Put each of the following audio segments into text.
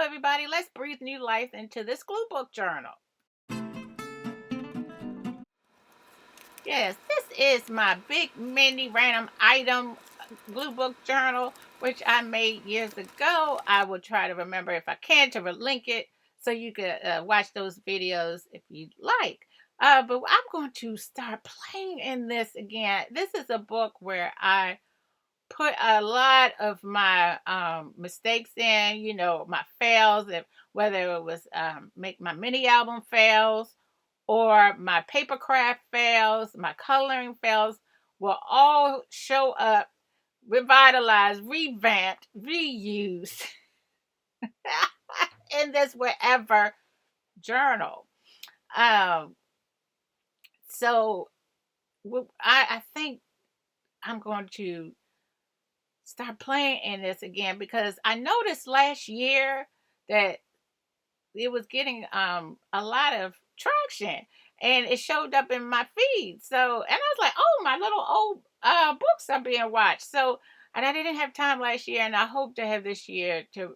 everybody. Let's breathe new life into this glue book journal. Yes, this is my big mini random item glue book journal, which I made years ago. I will try to remember if I can to link it so you can watch those videos if you'd like. But I'm going to start playing in this again. This is a book where I put a lot of my mistakes in, my fails, if whether it was make my mini album fails or my paper craft fails, my coloring fails, will all show up, revitalized, revamped, reused in this wherever journal. Um, so I think I'm going to start playing in this again because I noticed last year that it was getting a lot of traction and it showed up in my feed. So, and I was like, oh, my little old books are being watched. So, and I didn't have time last year, and I hope to have this year to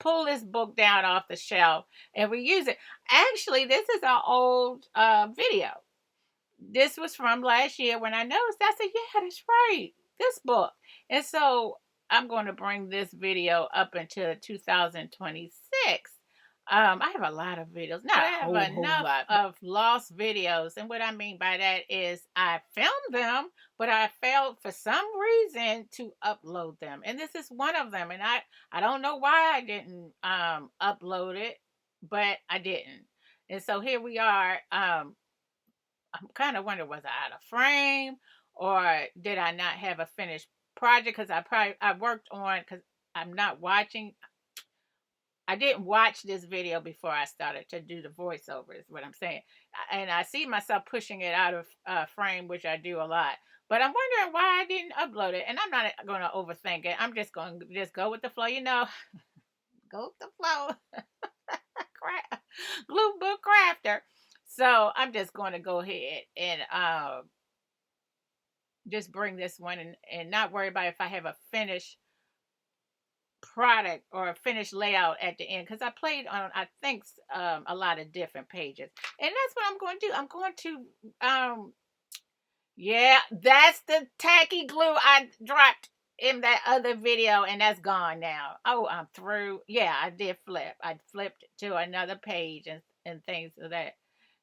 pull this book down off the shelf and reuse it. Actually, this is an old video. This was from last year when I noticed. I said, yeah, that's right, this book. And so I'm going to bring this video up until 2026. I have a lot of videos. Not I have enough of lost videos. And what I mean by that is I filmed them, but I failed for some reason to upload them. And this is one of them. And I don't know why I didn't upload it, but I didn't. And so here we are. I'm kind of wondering, was I out of frame or did I not have a finished project? Because I worked on, because I'm not watching. I didn't watch this video before I started to do the voiceover, is what I'm saying. And I see myself pushing it out of frame, which I do a lot. But I'm wondering why I didn't upload it. And I'm not going to overthink it. I'm just going to just go with the flow, go with the flow. Glue book crafter. So I'm just going to go ahead and just bring this one and not worry about if I have a finished product or a finished layout at the end, because I played on, I think, a lot of different pages. And that's what I'm going to do. I'm going to yeah, that's the tacky glue I dropped in that other video, and that's gone now. Oh, I'm through. Yeah, I did flip. I flipped to another page and things of that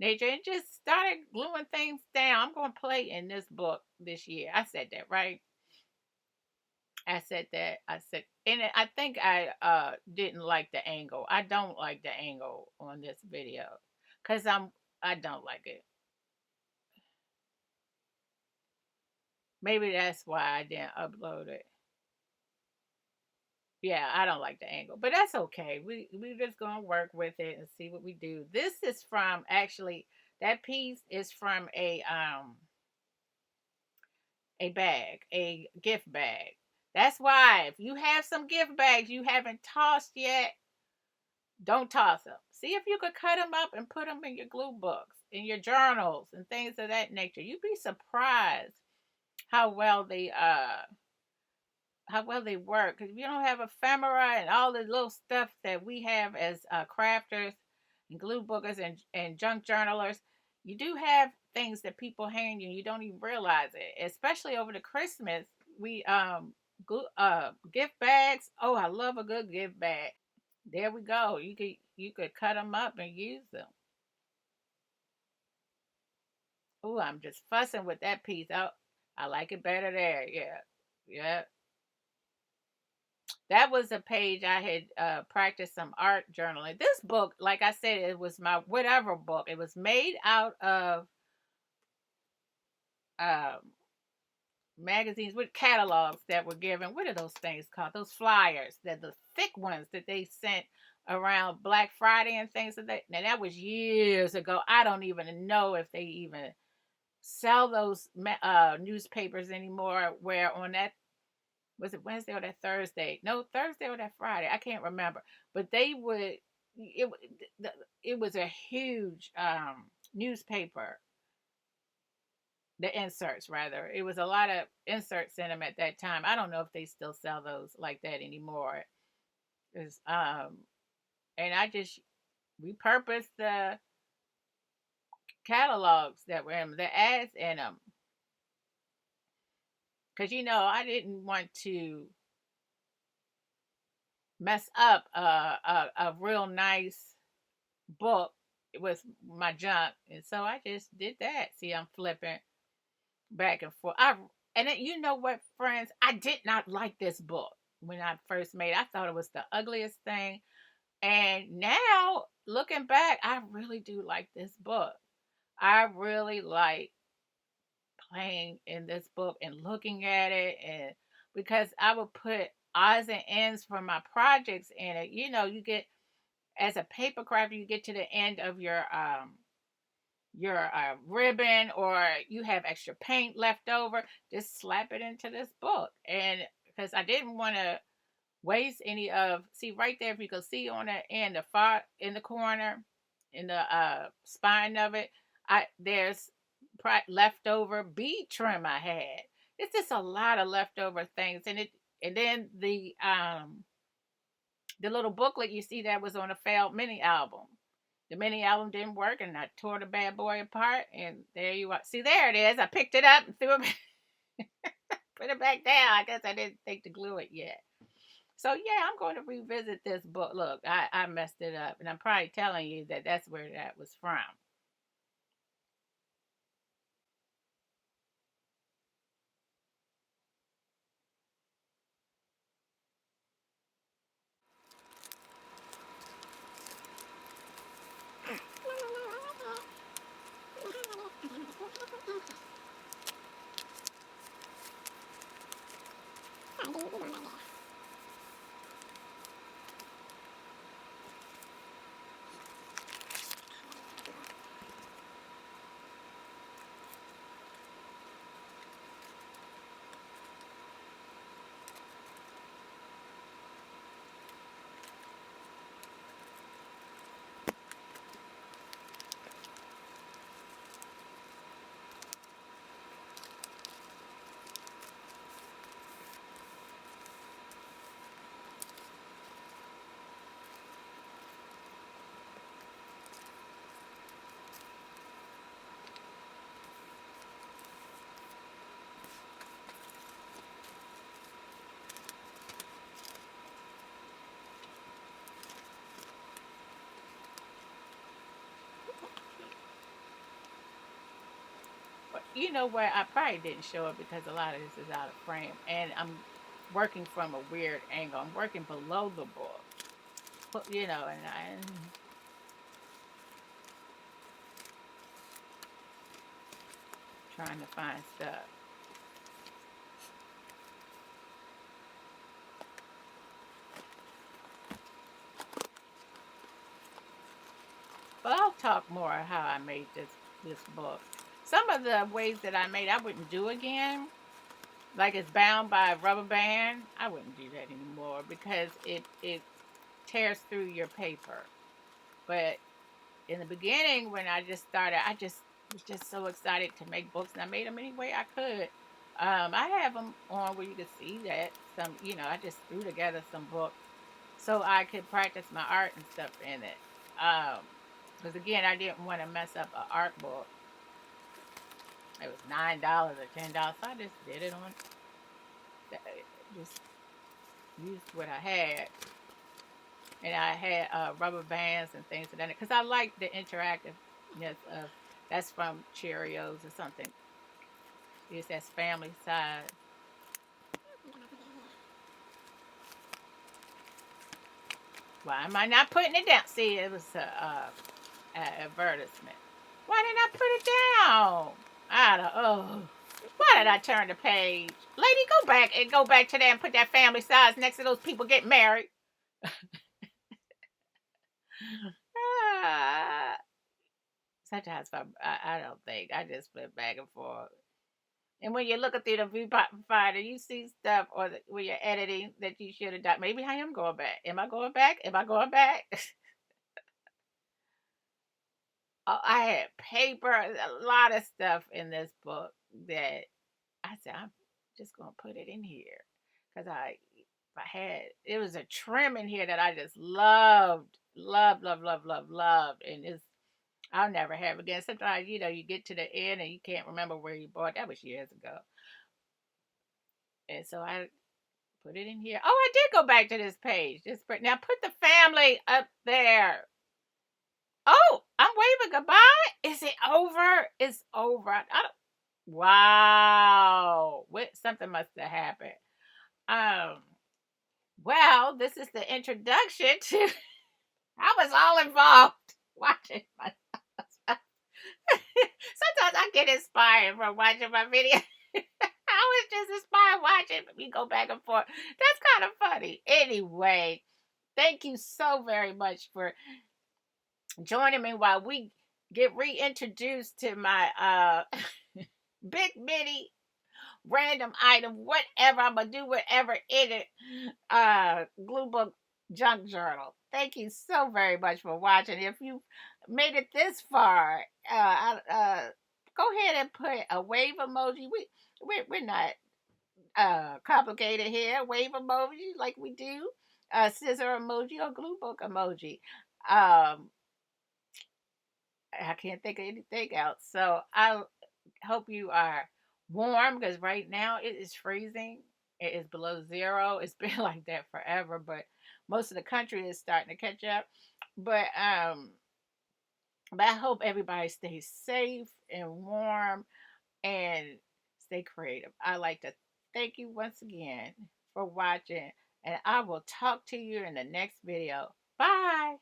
nature and just started gluing things down. I'm going to play in this book this year. I said that, right? I said that. I said, and I think I didn't like the angle. I don't like the angle on this video because I don't like it. Maybe that's why I didn't upload it. Yeah, I don't like the angle, but that's okay. We just gonna work with it and see what we do. This is from, actually, that piece is from a bag, a gift bag. That's why if you have some gift bags you haven't tossed yet, don't toss them. See if you could cut them up and put them in your glue books, in your journals, and things of that nature. You'd be surprised how well they work. Because if you don't have ephemera and all the little stuff that we have as crafters and glue bookers and junk journalers, you do have things that people hand you. You don't even realize it. Especially over the Christmas, we gift bags. Oh, I love a good gift bag. There we go. You could cut them up and use them. Oh, I'm just fussing with that piece. I like it better there. Yeah, yeah. That was a page I had practiced some art journaling. This book, like I said, it was my whatever book. It was made out of um, magazines with catalogs that were given. What are those things called? Those flyers, the thick ones that they sent around Black Friday and things of that. Now that was years ago. I don't even know if they even sell those newspapers anymore. Where on that, was it Wednesday or that Thursday? No, Thursday or that Friday. I can't remember. But they would. It was a huge newspaper. The inserts, rather. It was a lot of inserts in them at that time. I don't know if they still sell those like that anymore. It's, and I just repurposed the catalogs that were in the ads in them, because I didn't want to mess up a real nice book with my junk, and so I just did that. See, I'm flipping back and forth. And then, you know what, friends? I did not like this book when I first made it. I thought it was the ugliest thing. And now, looking back, I really do like this book. I really like playing in this book and looking at it, and because I would put odds and ends for my projects in it. You get, as a paper crafter, you get to the end of your ribbon, or you have extra paint left over, just slap it into this book. And because I didn't want to waste any of, see right there, if you can see on the end, the far in the corner, in the spine of it, there's leftover bead trim I had. It's just a lot of leftover things, and then the little booklet you see that was on a failed mini album. The mini album didn't work, and I tore the bad boy apart, and there you are. See, there it is. I picked it up and threw it, put it back down. I guess I didn't think to glue it yet. So yeah, I'm going to revisit this book. Look, I messed it up, and I'm probably telling you that that's where that was from. But you know what? I probably didn't show it because a lot of this is out of frame, and I'm working from a weird angle. I'm working below the book, and I'm trying to find stuff. But I'll talk more how I made this book. Some of the ways that I made, I wouldn't do again. Like, it's bound by a rubber band. I wouldn't do that anymore because it tears through your paper. But in the beginning, when I just started, I just was just so excited to make books, and I made them any way I could. I have them on where you can see that I just threw together some books so I could practice my art and stuff in it. Because again, I didn't want to mess up an art book. It was $9 or $10, so I just did it on. Just used what I had, and I had rubber bands and things of that. Because I like the interactiveness of. That's from Cheerios or something. It says family size. Why am I not putting it down? See, it was a advertisement. Why didn't I put it down? Why did I turn the page? Lady, go back to that and put that family size next to those people getting married. Sometimes I don't think. I just flip back and forth. And when you're looking through the viewfinder, you see stuff when you're editing that you should have done. Maybe I am going back. Am I going back? Am I going back? I had paper, a lot of stuff in this book that I said, I'm just going to put it in here. Because it was a trim in here that I just loved love, love, love, love, love, and it's I'll never have again. Sometimes you get to the end and you can't remember where you bought. That was years ago, and so I put it in here. Oh, I did go back to this page. Now put the family up there. Oh, I'm waving goodbye. Is it over? It's over. I don't, wow. Something must have happened. Um. Well, this is the introduction to. I was all involved watching my. Sometimes I get inspired from watching my video. I was just inspired watching. We go back and forth. That's kind of funny. Anyway, thank you so very much for joining me while we get reintroduced to my big mini random item, whatever. I'm gonna do whatever in it. Glue book junk journal. Thank you so very much for watching. If you made it this far, go ahead and put a wave emoji. We're not complicated here. Wave emoji like we do. Scissor emoji or glue book emoji. I can't think of anything else. So I hope you are warm because right now it is freezing. It is below zero. It's been like that forever, but most of the country is starting to catch up. But I hope everybody stays safe and warm and stay creative. I like to thank you once again for watching, and I will talk to you in the next video. Bye.